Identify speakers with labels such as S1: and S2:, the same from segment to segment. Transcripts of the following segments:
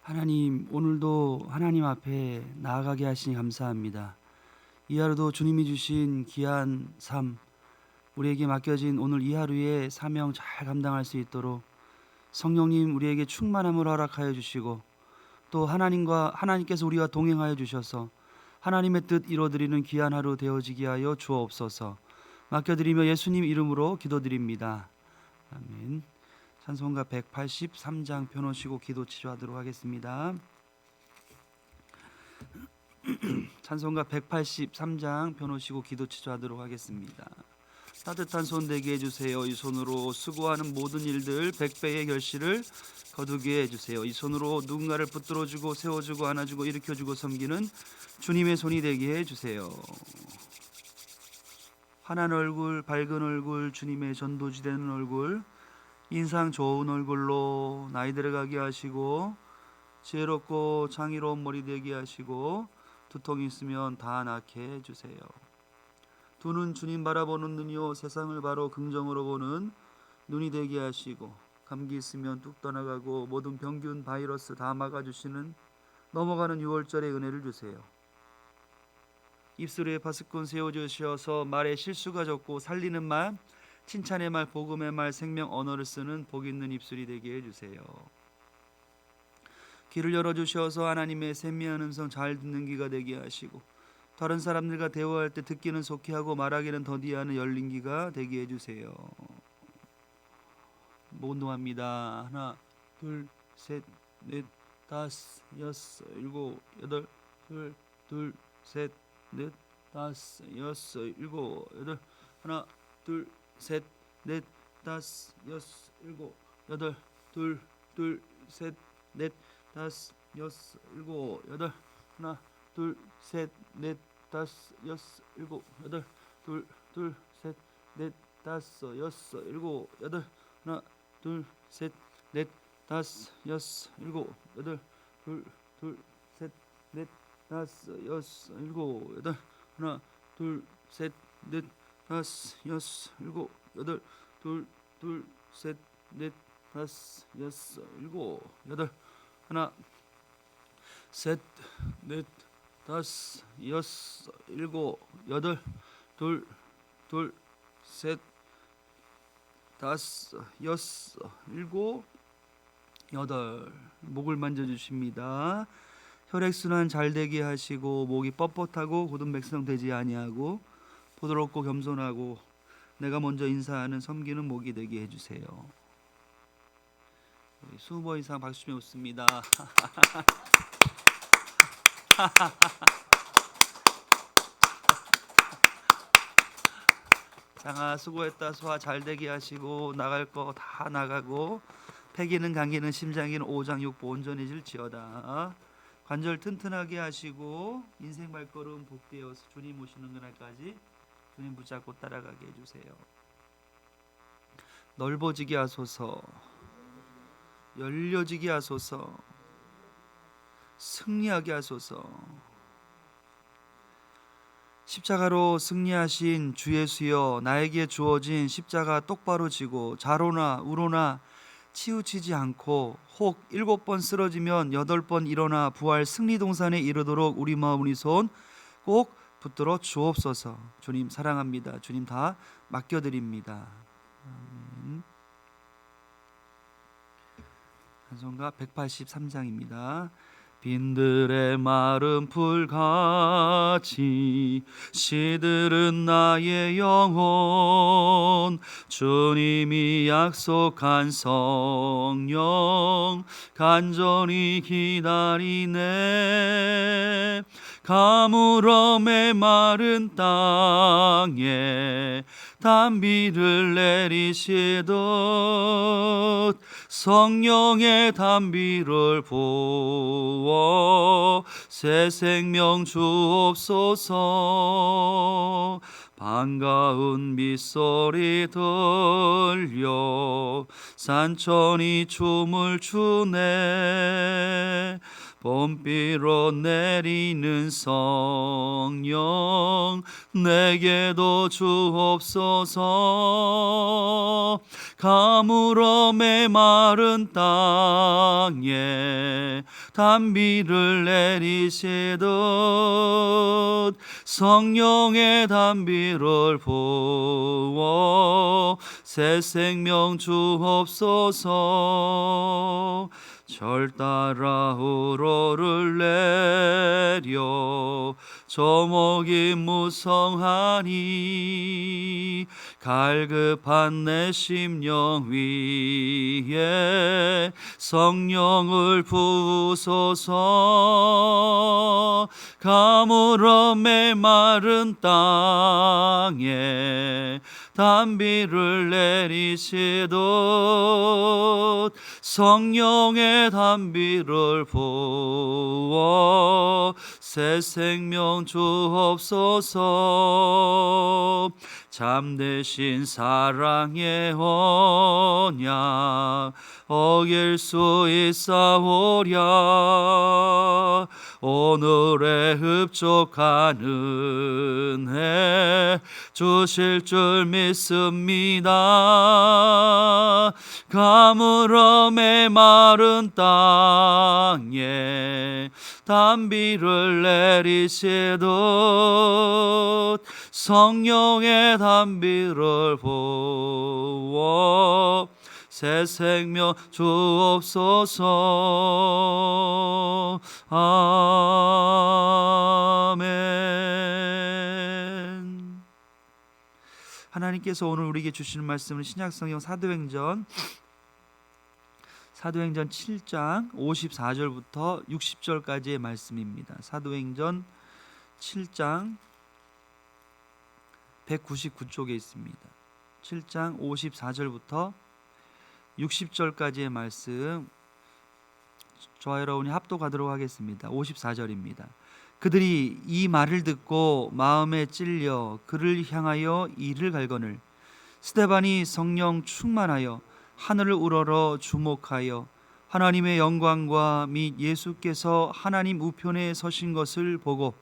S1: 하나님, 오늘도 하나님 앞에 나아가게 하시니 감사합니다. 이 하루도 주님이 주신 귀한 삶, 우리에게 맡겨진 오늘 이 하루의 사명 잘 감당할 수 있도록 성령님 우리에게 충만함을 허락하여 주시고, 또 하나님께서 우리와 동행하여 주셔서 하나님의 뜻 이루어드리는 귀한 하루 되어지게 하여 주옵소서. 맡겨드리며 예수님 이름으로 기도드립니다. 아멘. 찬송가 183장 펴놓으시고 기도 치료하도록 하겠습니다. 찬송가 183장 펴놓으시고 기도 치료하도록 하겠습니다. 따뜻한 손 되게 해주세요. 이 손으로 수고하는 모든 일들 100배의 결실을 거두게 해주세요. 이 손으로 누군가를 붙들어주고 세워주고 안아주고 일으켜주고 섬기는 주님의 손이 되게 해주세요. 환한 얼굴, 밝은 얼굴, 주님의 전도지 되는 얼굴, 인상 좋은 얼굴로 나이 들어가게 하시고, 지혜롭고 창의로운 머리 되게 하시고, 두통이 있으면 다 낫게 해주세요. 두 눈 주님 바라보는 눈이요, 세상을 바로 긍정으로 보는 눈이 되게 하시고, 감기 있으면 뚝 떠나가고 모든 병균 바이러스 다 막아주시는 넘어가는 6월절의 은혜를 주세요. 입술에 파스콘 세워주셔서 말에 실수가 적고 살리는 말, 칭찬의 말, 복음의 말, 생명 언어를 쓰는 복 있는 입술이 되게 해주세요. 귀를 열어주셔서 하나님의 세미한 음성 잘 듣는 귀가 되게 하시고, 다른 사람들과 대화할 때 듣기는 속히 하고 말하기는 더디하는 열린 귀가 되게 해주세요. 운동합니다. 하나, 둘, 셋, 넷, 다섯, 여섯, 일곱, 여덟, 둘, 셋, 넷, 다섯, 여섯, 일곱, 여덟, 하나, 둘, 셋, 넷, 다섯, 여섯, 일곱, 여덟, 둘, 셋, 넷, 다섯, 여섯, 일곱, 여덟, 하나, 둘, 셋, 넷, 다섯, 여섯, 일곱, 여덟, 둘, 셋, 넷, 다섯, 여섯, 일곱, 여덟, 하나, 둘, 셋, 넷, 다섯, 여섯, 일곱, 여덟, 둘, 셋, 넷, 다섯, 여섯, 일곱, 여덟, 하나, 둘, 셋, 넷, 다섯, 여섯, 일곱, 여덟, 둘, 셋, 넷, 다섯, 여섯, 일곱, 여덟, 하나, 셋, 넷, 다섯, 여섯, 일곱, 여덟, 둘, 셋, 다섯, 여섯, 일곱, 여덟. 목을 만져주십니다. 혈액순환 잘 되게 하시고, 목이 뻣뻣하고 고든 백성 되지 아니하고 부드럽고 겸손하고 내가 먼저 인사하는 섬기는 목이 되게 해주세요. 20번 이상 박수 치며 웃습니다. 장아 수고했다. 소화 잘 되게 하시고 나갈 거 다 나가고 폐기는 감기는 심장기는 오장육부 온전해질지어다. 관절 튼튼하게 하시고 인생 발걸음 복되어서 주님 오시는 그날까지 주님 붙잡고 따라가게 해주세요. 넓어지게 하소서, 열려지게 하소서, 승리하게 하소서. 십자가로 승리하신 주 예수여, 나에게 주어진 십자가 똑바로 지고 좌로나 우로나 치우치지 않고 혹 7번 쓰러지면 8번 일어나 부활 승리동산에 이르도록 우리 마음 우리 손 꼭 붙들어 주옵소서. 주님 사랑합니다. 주님 다 맡겨드립니다. 아멘. 찬송가 183장입니다. 빈들의 마른 풀같이 시들은 나의 영혼, 주님이 약속한 성령 간절히 기다리네. 가물어 메마른 땅에 단비를 내리시듯 성령의 단비를 부어 새 생명 주옵소서. 반가운 빗소리 들려 산천이 춤을 추네. 봄비로 내리는 성령 내게도 주옵소서. 가물어 메마른 땅에 단비를 내리시듯 성령의 단비를 부어 새 생명 주옵소서. 절 따라 우러를 내려 저목이 무성하니 갈급한 내 심령 위에 성령을 부으소서. 가물어 메마른 땅에 단비를 내리시듯 성령의 단비를 부어 새 생명 주옵소서. 잠드신 사랑의 언약 어길 수 있사오랴. 오늘의 흡족한 은혜 주실 줄 믿습니다. 가물어 메마른 땅에 단비를 내리시듯 성령의 단비를 부어 새 생명 주옵소서. 아멘. 하나님께서 오늘 우리에게 주시는 말씀은 신약성경 사도행전 7장 54절부터 60절까지의 말씀입니다. 사도행전 7장 199쪽에 있습니다. 7장 54절부터 60절까지의 말씀, 저와 여러분이 합독하도록 하겠습니다. 54절입니다. 그들이 이 말을 듣고 마음에 찔려 그를 향하여 이를 갈거늘 스데반이 성령 충만하여 하늘을 우러러 주목하여 하나님의 영광과 및 예수께서 하나님 우편에 서신 것을 보고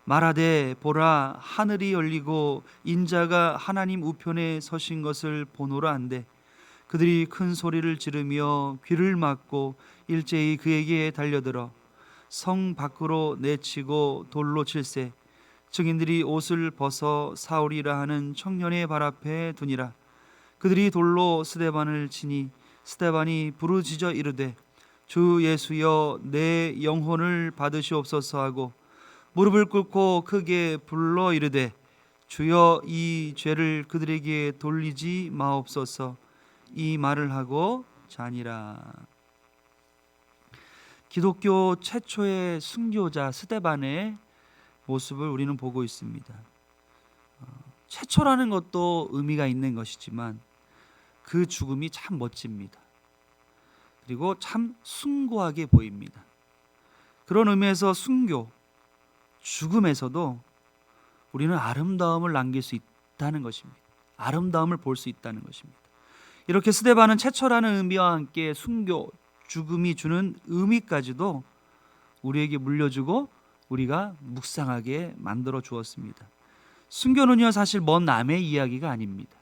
S1: 말하되 보라 하늘이 열리고 인자가 하나님 우편에 서신 것을 보노라 한데 그들이 큰 소리를 지르며 귀를 막고 일제히 그에게 달려들어 성 밖으로 내치고 돌로 칠세 증인들이 옷을 벗어 사울이라 하는 청년의 발 앞에 두니라. 그들이 돌로 스데반을 치니 스데반이 부르짖어 이르되 주 예수여 내 영혼을 받으시옵소서 하고 무릎을 꿇고 크게 불러 이르되 주여 이 죄를 그들에게 돌리지 마옵소서. 이 말을 하고 자니라. 기독교 최초의 순교자 스데반의 모습을 우리는 보고 있습니다. 최초라는 것도 의미가 있는 것이지만 그 죽음이 참 멋집니다. 그리고 참 숭고하게 보입니다. 그런 의미에서 순교, 죽음에서도 우리는 아름다움을 남길 수 있다는 것입니다. 아름다움을 볼 수 있다는 것입니다. 이렇게 스데반은 최초라는 의미와 함께 순교, 죽음이 주는 의미까지도 우리에게 물려주고 우리가 묵상하게 만들어 주었습니다. 순교는요 사실 먼 남의 이야기가 아닙니다.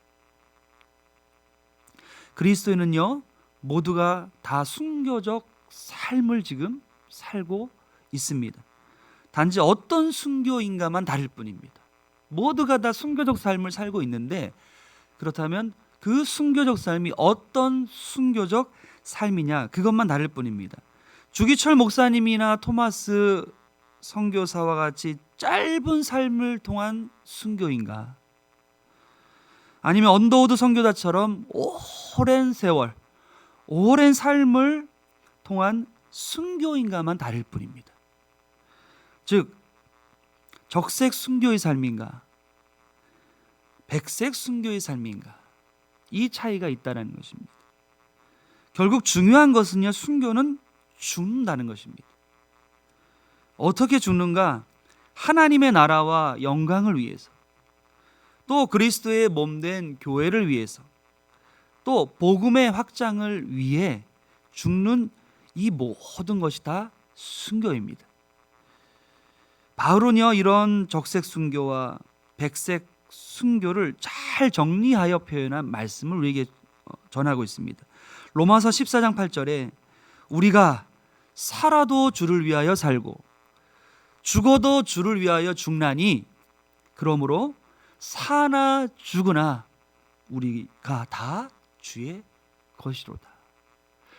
S1: 그리스도인은요 모두가 다 순교적 삶을 지금 살고 있습니다. 단지 어떤 순교인가만 다를 뿐입니다. 모두가 다 순교적 삶을 살고 있는데 그렇다면 그 순교적 삶이 어떤 순교적 삶이냐 그것만 다를 뿐입니다. 주기철 목사님이나 토마스 선교사와 같이 짧은 삶을 통한 순교인가, 아니면 언더우드 선교사처럼 오랜 세월, 오랜 삶을 통한 순교인가만 다를 뿐입니다. 즉 적색 순교의 삶인가, 백색 순교의 삶인가, 이 차이가 있다는 것입니다. 결국 중요한 것은요, 순교는 죽는다는 것입니다. 어떻게 죽는가? 하나님의 나라와 영광을 위해서, 또 그리스도의 몸된 교회를 위해서, 또 복음의 확장을 위해 죽는 이 모든 것이 다 순교입니다. 바울은요 이런 적색 순교와 백색 순교를 잘 정리하여 표현한 말씀을 우리에게 전하고 있습니다. 로마서 14장 8절에 우리가 살아도 주를 위하여 살고 죽어도 주를 위하여 죽나니 그러므로 사나 죽으나 우리가 다 주의 것이로다.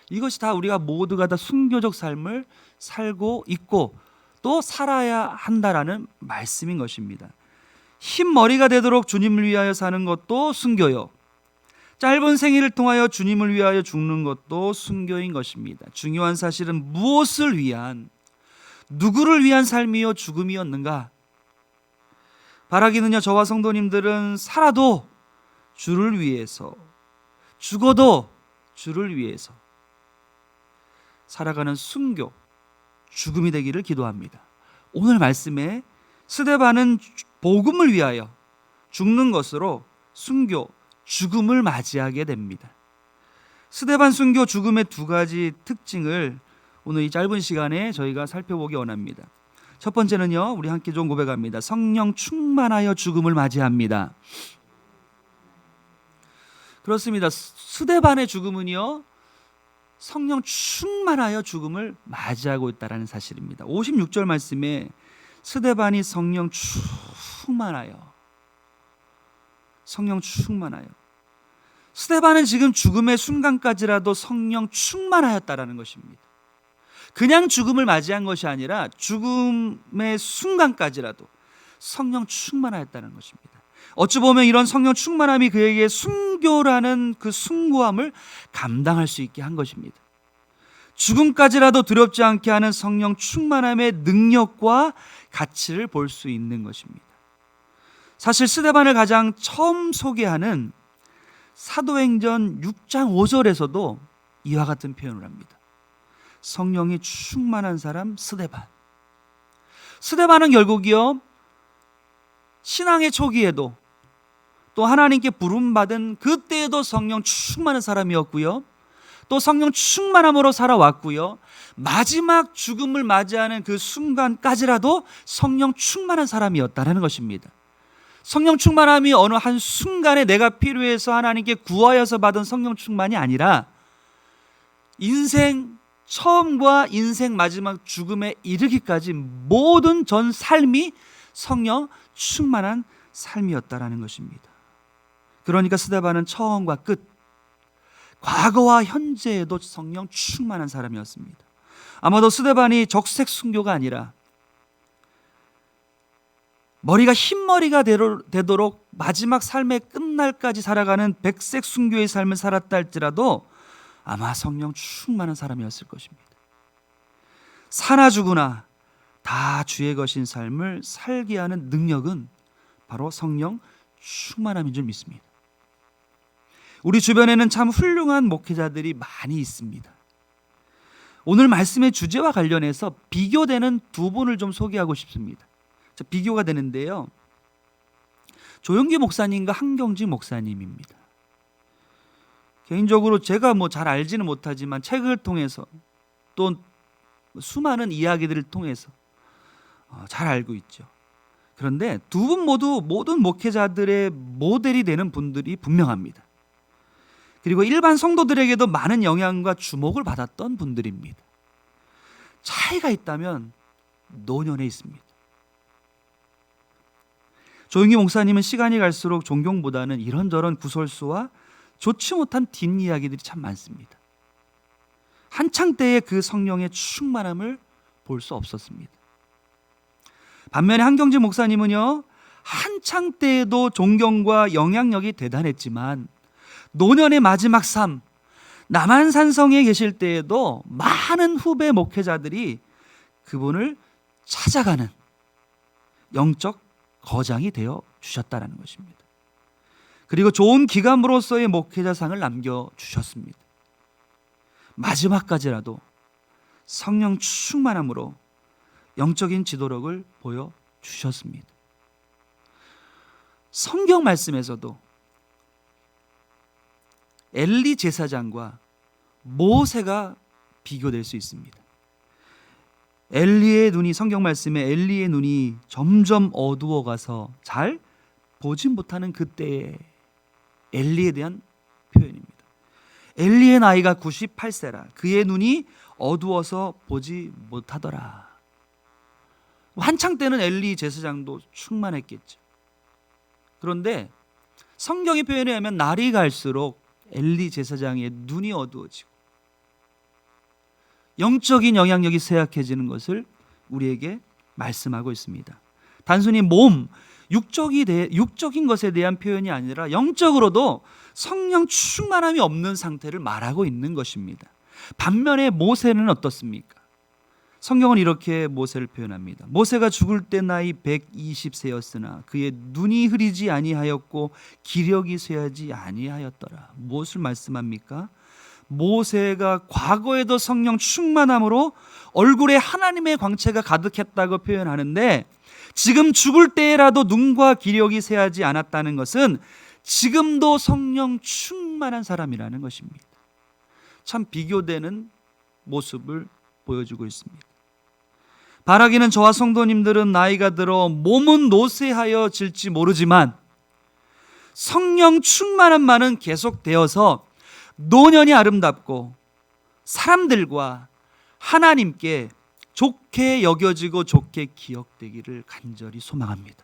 S1: 이것이 다 우리가 모두가 다 순교적 삶을 살고 있고 또 살아야 한다라는 말씀인 것입니다. 흰머리가 되도록 주님을 위하여 사는 것도 순교요, 짧은 생애를 통하여 주님을 위하여 죽는 것도 순교인 것입니다. 중요한 사실은 무엇을 위한, 누구를 위한 삶이요 죽음이었는가? 바라기는요, 저와 성도님들은 살아도 주를 위해서, 죽어도 주를 위해서 살아가는 순교, 죽음이 되기를 기도합니다. 오늘 말씀에 스데반은 복음을 위하여 죽는 것으로 순교, 죽음을 맞이하게 됩니다. 스데반 순교 죽음의 두 가지 특징을 오늘 이 짧은 시간에 저희가 살펴보기 원합니다. 첫 번째는요, 우리 함께 좀 고백합니다. 성령 충만하여 죽음을 맞이합니다. 그렇습니다. 스데반의 죽음은요, 성령 충만하여 죽음을 맞이하고 있다는 사실입니다. 56절 말씀에 스데반이 성령 충만하여, 성령 충만하여, 스데반은 지금 죽음의 순간까지라도 성령 충만하였다라는 것입니다. 그냥 죽음을 맞이한 것이 아니라 죽음의 순간까지라도 성령 충만하였다는 것입니다. 어찌 보면 이런 성령 충만함이 그에게 순교라는 그 숭고함을 감당할 수 있게 한 것입니다. 죽음까지라도 두렵지 않게 하는 성령 충만함의 능력과 가치를 볼 수 있는 것입니다. 사실 스데반을 가장 처음 소개하는 사도행전 6장 5절에서도 이와 같은 표현을 합니다. 성령이 충만한 사람 스데반. 스데반은 결국이요, 신앙의 초기에도 또 하나님께 부름받은 그때에도 성령 충만한 사람이었고요, 또 성령 충만함으로 살아왔고요, 마지막 죽음을 맞이하는 그 순간까지라도 성령 충만한 사람이었다는 것입니다. 성령 충만함이 어느 한 순간에 내가 필요해서 하나님께 구하여서 받은 성령 충만이 아니라 인생 처음과 인생 마지막 죽음에 이르기까지 모든 전 삶이 성령 충만한 삶이었다라는 것입니다. 그러니까 스데반은 처음과 끝, 과거와 현재에도 성령 충만한 사람이었습니다. 아마도 스데반이 적색 순교가 아니라 머리가 흰머리가 되도록 마지막 삶의 끝날까지 살아가는 백색 순교의 삶을 살았다 할지라도 아마 성령 충만한 사람이었을 것입니다. 사나 죽으나 다 주의 것인 삶을 살게 하는 능력은 바로 성령 충만함인 줄 믿습니다. 우리 주변에는 참 훌륭한 목회자들이 많이 있습니다. 오늘 말씀의 주제와 관련해서 비교되는 두 분을 좀 소개하고 싶습니다. 비교가 되는데요, 조용기 목사님과 한경직 목사님입니다. 개인적으로 제가 잘 알지는 못하지만 책을 통해서 또 수많은 이야기들을 통해서 잘 알고 있죠. 그런데 두 분 모두 모든 목회자들의 모델이 되는 분들이 분명합니다. 그리고 일반 성도들에게도 많은 영향과 주목을 받았던 분들입니다. 차이가 있다면 노년에 있습니다. 조용기 목사님은 시간이 갈수록 존경보다는 이런저런 구설수와 좋지 못한 뒷이야기들이 참 많습니다. 한창 때의 그 성령의 충만함을 볼 수 없었습니다. 반면에 한경직 목사님은요, 한창 때에도 존경과 영향력이 대단했지만 노년의 마지막 삶, 남한산성에 계실 때에도 많은 후배 목회자들이 그분을 찾아가는 영적 거장이 되어 주셨다는 것입니다. 그리고 좋은 기감으로서의 목회자상을 남겨주셨습니다. 마지막까지라도 성령 충만함으로 영적인 지도력을 보여주셨습니다. 성경 말씀에서도 엘리 제사장과 모세가 비교될 수 있습니다. 엘리의 눈이, 성경 말씀에 엘리의 눈이 점점 어두워가서 잘 보지 못하는 그때의 엘리에 대한 표현입니다. 엘리의 나이가 98세라. 그의 눈이 어두워서 보지 못하더라. 한창 때는 엘리 제사장도 충만했겠죠. 그런데 성경의 표현에 의하면 날이 갈수록 엘리 제사장의 눈이 어두워지고 영적인 영향력이 쇠약해지는 것을 우리에게 말씀하고 있습니다. 단순히 몸, 육적인 것에 대한 표현이 아니라 영적으로도 성령 충만함이 없는 상태를 말하고 있는 것입니다. 반면에 모세는 어떻습니까? 성경은 이렇게 모세를 표현합니다. 모세가 죽을 때 나이 120세였으나 그의 눈이 흐리지 아니하였고 기력이 쇠하지 아니하였더라. 무엇을 말씀합니까? 모세가 과거에도 성령 충만함으로 얼굴에 하나님의 광채가 가득했다고 표현하는데, 지금 죽을 때라도 눈과 기력이 쇠하지 않았다는 것은 지금도 성령 충만한 사람이라는 것입니다. 참 비교되는 모습을 보여주고 있습니다. 바라기는 저와 성도님들은 나이가 들어 몸은 노쇠하여 질지 모르지만 성령 충만함만은 계속되어서 노년이 아름답고 사람들과 하나님께 좋게 여겨지고 좋게 기억되기를 간절히 소망합니다.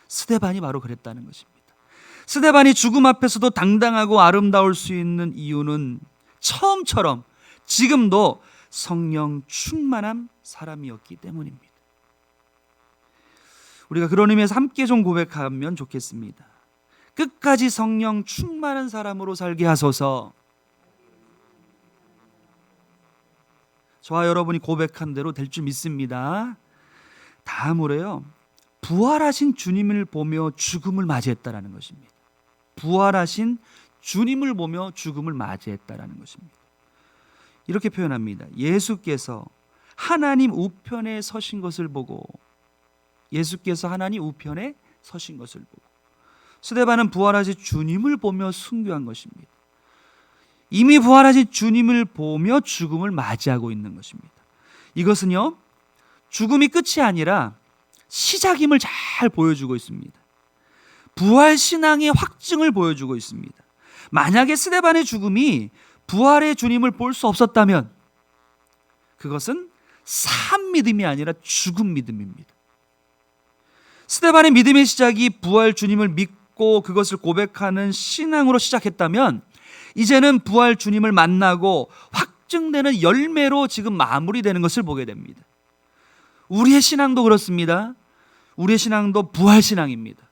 S1: 스데반이 바로 그랬다는 것입니다. 스데반이 죽음 앞에서도 당당하고 아름다울 수 있는 이유는 처음처럼 지금도 성령 충만한 사람이었기 때문입니다. 우리가 그런 의미에서 함께 좀 고백하면 좋겠습니다. 끝까지 성령 충만한 사람으로 살게 하소서. 저와 여러분이 고백한 대로 될 줄 믿습니다. 다음으로요, 부활하신 주님을 보며 죽음을 맞이했다라는 것입니다. 부활하신 주님을 보며 죽음을 맞이했다라는 것입니다. 이렇게 표현합니다. 예수께서 하나님 우편에 서신 것을 보고, 예수께서 하나님 우편에 서신 것을 보고, 스데반은 부활하신 주님을 보며 순교한 것입니다. 이미 부활하신 주님을 보며 죽음을 맞이하고 있는 것입니다. 이것은요, 죽음이 끝이 아니라 시작임을 잘 보여주고 있습니다. 부활 신앙의 확증을 보여주고 있습니다. 만약에 스데반의 죽음이 부활의 주님을 볼 수 없었다면 그것은 산 믿음이 아니라 죽은 믿음입니다. 스데반의 믿음의 시작이 부활 주님을 믿고 그것을 고백하는 신앙으로 시작했다면, 이제는 부활 주님을 만나고 확증되는 열매로 지금 마무리되는 것을 보게 됩니다. 우리의 신앙도 그렇습니다. 우리의 신앙도 부활 신앙입니다.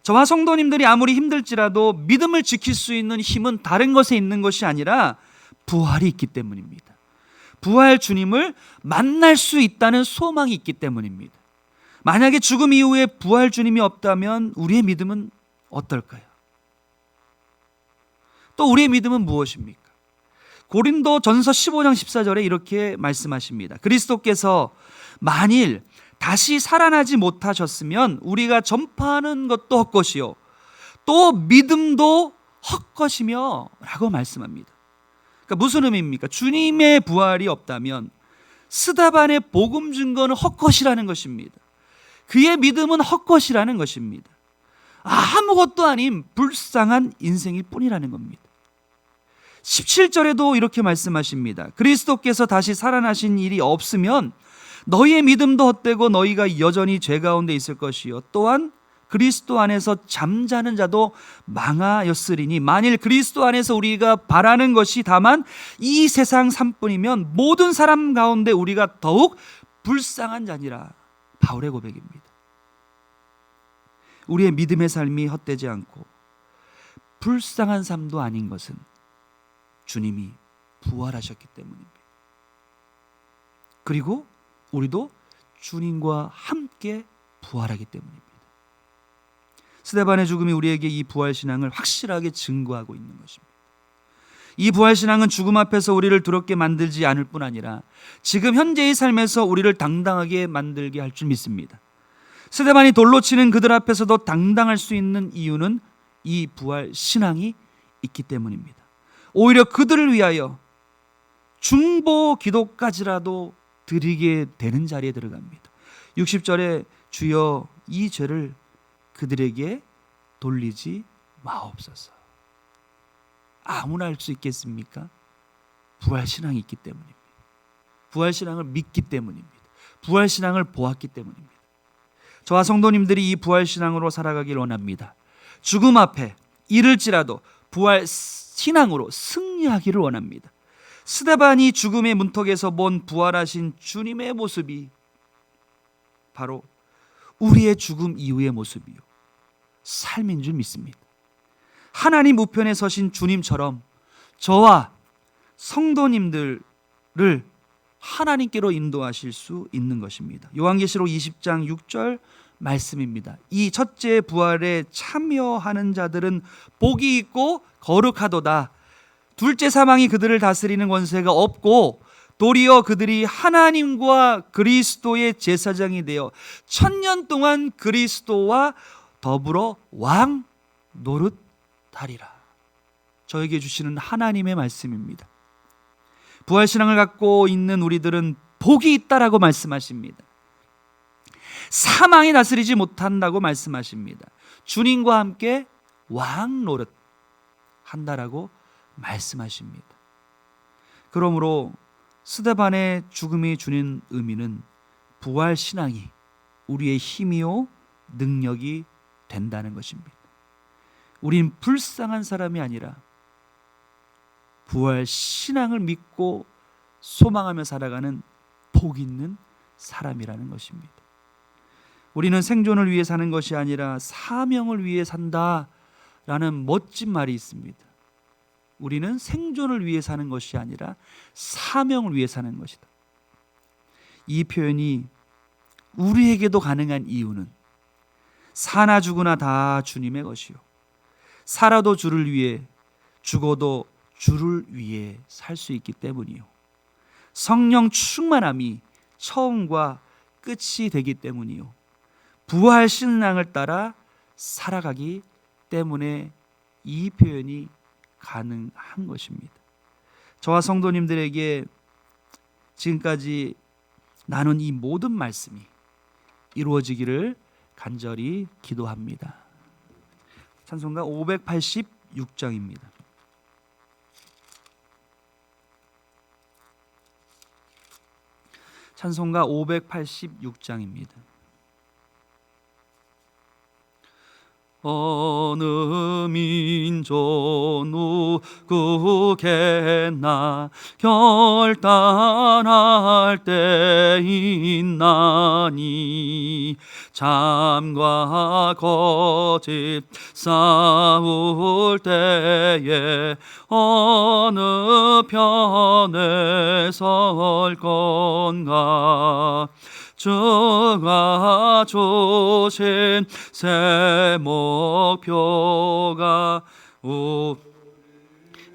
S1: 저와 성도님들이 아무리 힘들지라도 믿음을 지킬 수 있는 힘은 다른 것에 있는 것이 아니라 부활이 있기 때문입니다. 부활 주님을 만날 수 있다는 소망이 있기 때문입니다. 만약에 죽음 이후에 부활 주님이 없다면 우리의 믿음은 어떨까요? 또 우리의 믿음은 무엇입니까? 고린도 전서 15장 14절에 이렇게 말씀하십니다. 그리스도께서 만일 다시 살아나지 못하셨으면 우리가 전파하는 것도 헛것이요 또 믿음도 헛것이며 라고 말씀합니다. 그러니까 무슨 의미입니까? 주님의 부활이 없다면 스데반의 복음 증거는 헛것이라는 것입니다. 그의 믿음은 헛것이라는 것입니다. 아무것도 아닌 불쌍한 인생일 뿐이라는 겁니다. 17절에도 이렇게 말씀하십니다. 그리스도께서 다시 살아나신 일이 없으면 너희의 믿음도 헛되고 너희가 여전히 죄 가운데 있을 것이요 또한 그리스도 안에서 잠자는 자도 망하였으리니, 만일 그리스도 안에서 우리가 바라는 것이 다만 이 세상 삶뿐이면 모든 사람 가운데 우리가 더욱 불쌍한 자니라. 바울의 고백입니다. 우리의 믿음의 삶이 헛되지 않고 불쌍한 삶도 아닌 것은 주님이 부활하셨기 때문입니다. 그리고 우리도 주님과 함께 부활하기 때문입니다. 스데반의 죽음이 우리에게 이 부활신앙을 확실하게 증거하고 있는 것입니다. 이 부활신앙은 죽음 앞에서 우리를 두렵게 만들지 않을 뿐 아니라 지금 현재의 삶에서 우리를 당당하게 만들게 할 줄 믿습니다. 스데반이 돌로 치는 그들 앞에서도 당당할 수 있는 이유는 이 부활신앙이 있기 때문입니다. 오히려 그들을 위하여 중보 기도까지라도 드리게 되는 자리에 들어갑니다. 60절에 주여 이 죄를 그들에게 돌리지 마옵소서. 아무나 할 수 있겠습니까? 부활신앙이 있기 때문입니다. 부활신앙을 믿기 때문입니다. 부활신앙을 보았기 때문입니다. 저와 성도님들이 이 부활신앙으로 살아가길 원합니다. 죽음 앞에 이를지라도 부활신앙으로 승리하기를 원합니다. 스데반이 죽음의 문턱에서 본 부활하신 주님의 모습이 바로 우리의 죽음 이후의 모습이요, 삶인 줄 믿습니다. 하나님 우편에 서신 주님처럼 저와 성도님들을 하나님께로 인도하실 수 있는 것입니다. 요한계시록 20장 6절 말씀입니다. 이 첫째 부활에 참여하는 자들은 복이 있고 거룩하도다. 둘째 사망이 그들을 다스리는 권세가 없고 도리어 그들이 하나님과 그리스도의 제사장이 되어 1000년 동안 그리스도와 더불어 왕 노릇하리라. 저에게 주시는 하나님의 말씀입니다. 부활신앙을 갖고 있는 우리들은 복이 있다라고 말씀하십니다. 사망이 다스리지 못한다고 말씀하십니다. 주님과 함께 왕 노릇 한다라고 말씀하십니다. 그러므로 스데반의 죽음이 주는 의미는 부활신앙이 우리의 힘이요 능력이 된다는 것입니다. 우린 불쌍한 사람이 아니라 부활신앙을 믿고 소망하며 살아가는 복 있는 사람이라는 것입니다. 우리는 생존을 위해 사는 것이 아니라 사명을 위해 산다라는 멋진 말이 있습니다. 우리는 생존을 위해 사는 것이 아니라 사명을 위해 사는 것이다. 이 표현이 우리에게도 가능한 이유는 사나 죽으나 다 주님의 것이요, 살아도 주를 위해 죽어도 주를 위해 살 수 있기 때문이요, 성령 충만함이 처음과 끝이 되기 때문이요, 부활 신앙을 따라 살아가기 때문에 이 표현이 가능한 것입니다. 저와 성도님들에게 지금까지 나눈 이 모든 말씀이 이루어지기를 간절히 기도합니다. 찬송가 586장입니다. 찬송가 586장입니다. 어느 민족 누구겠나 결단할 때 있나니 잠과 거짓 싸울 때에 어느 편에 설 건가 주가 주신 새 목표가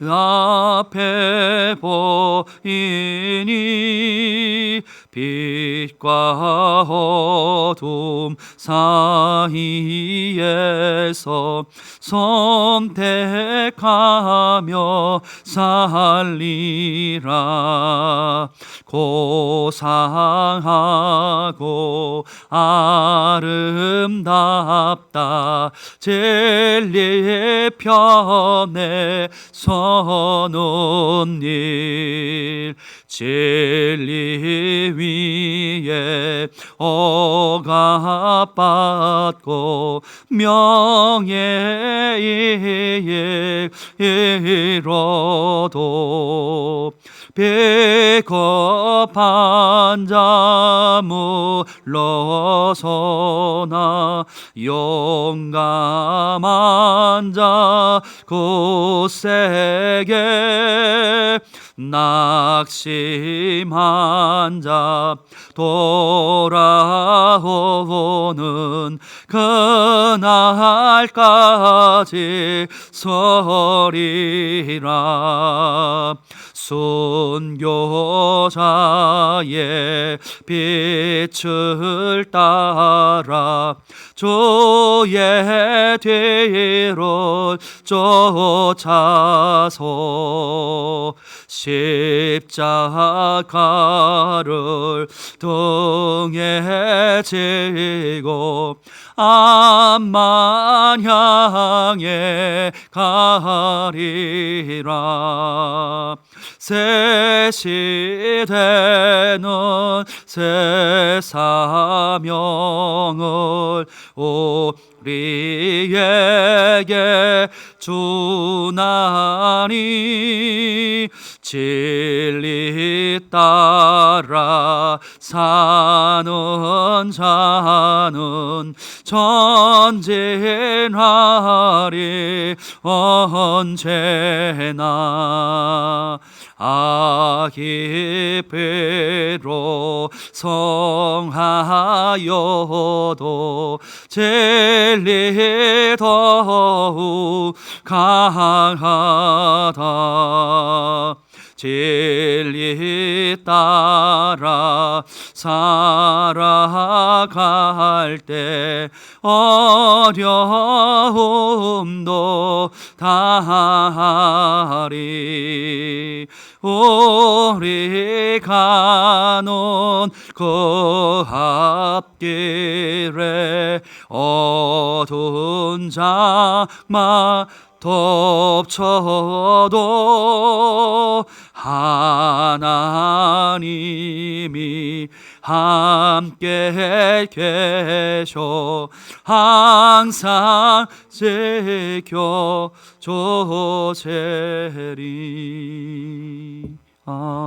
S1: 앞에 보이니 빛과 어둠 사이에서 선택하며 살리라. 고상하고 아름답다 진리의 편에 서는 일 진리 위에 억압받고 명예에 이르러도 비겁한 자 물러서나 용감한 자 굳세게 낙심한 자 돌아오는 그날까지 서리라. 순교자의 빛을 따라 주의 뒤로 쫓아서 십자가를 등에 지고 암만 향해 가리라. 새 시대는 새 사명을 우리에게 주나니 진리 따라 사는 자는 전진하리 언제나. 악이 비록 성하여도 진리 더욱 강하다. 진리 따라 살아갈 때 어려움도 다하리. 우리 가는 그 앞길에 어두운 장막 덮쳐도 하나님이 함께 계셔 항상 지켜 주시리. 아멘.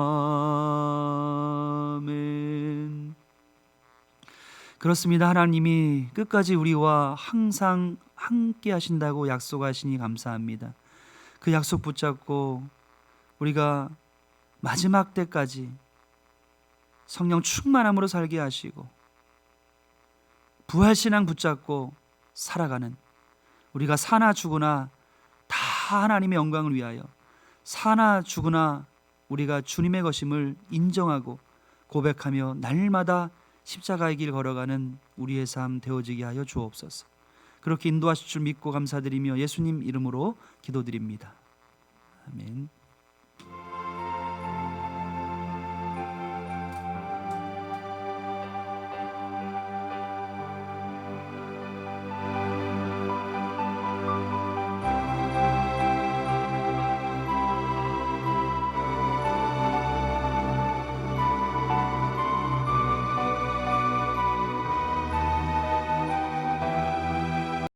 S1: 그렇습니다. 하나님이 끝까지 우리와 항상 함께 하신다고 약속하시니 감사합니다. 그 약속 붙잡고 우리가 마지막 때까지 성령 충만함으로 살게 하시고 부활신앙 붙잡고 살아가는, 우리가 사나 죽으나 다 하나님의 영광을 위하여 사나 죽으나 우리가 주님의 것임을 인정하고 고백하며 날마다 십자가의 길 걸어가는 우리의 삶 되어지게 하여 주옵소서. 그렇게 인도하실 줄 믿고 감사드리며 예수님 이름으로 기도드립니다. 아멘.